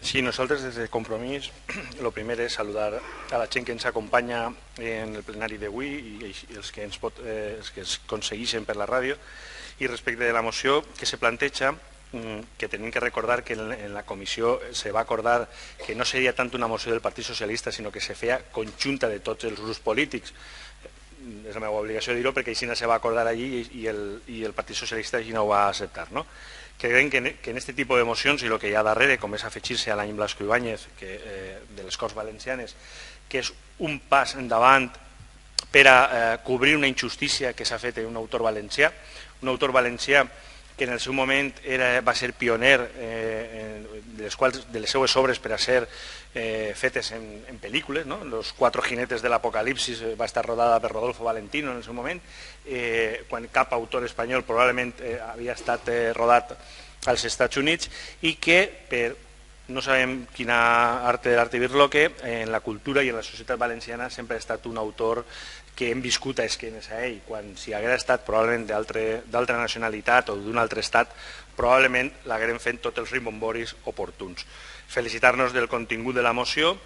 Sí, nosaltres des de Compromís el primer és saludar a la gent que ens acompanya en el plenari d'avui i els que es aconsegueixen per la ràdio, i respecte de la moció que se planteja, que tenim que recordar que en la comissió se va acordar que no seria tant una moció del Partit Socialista, sinó que se feia conjunta de tots els grups polítics. És la meva obligació dir-ho perquè així se va acordar allí i el Partit Socialista així no ho va acceptar, no? Creiem que en aquest tipus de mocions i el que hi ha darrere, com és afegir-se a l'any Blasco Ibáñez de les Corts Valencianes, que és un pas endavant per a cobrir una injustícia que s'ha fet en un autor valencià que en el seu moment va ser pioner de les seues obres per a ser fetes en pel·lícules, no? Los Cuatro Jinetes de l'Apocalipsis va estar rodada per Rodolfo Valentino en el seu moment, quan cap autor espanyol probablement havia estat rodat als Estats Units, i que no sabem quina arte de l'arte dir-lo, que en la cultura i en la societat valenciana sempre ha estat un autor que hem viscut a esquenes a ell, quan si hagués estat probablement d'altra nacionalitat o d'un altre estat, probablement l'haguérem fet tots els rimbomboris oportuns. Felicitar-nos del contingut de la moció.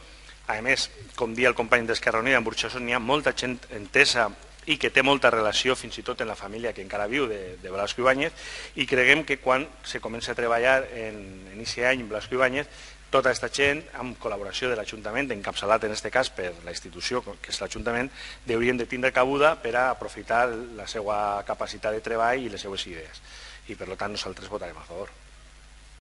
A més, com dia el company d'Esquerra Unida, en Burxasson hi ha molta gent entesa i que té molta relació fins i tot en la família que encara viu de Blasco Ibáñez, i creguem que quan se comença a treballar en aquest any Blasco Ibáñez, tota aquesta gent, amb col·laboració de l'Ajuntament, encapçalat en aquest cas per la institució que és l'Ajuntament, haurien de tindre cabuda per a aprofitar la seva capacitat de treball i les seues idees. I per tant nosaltres votarem a favor.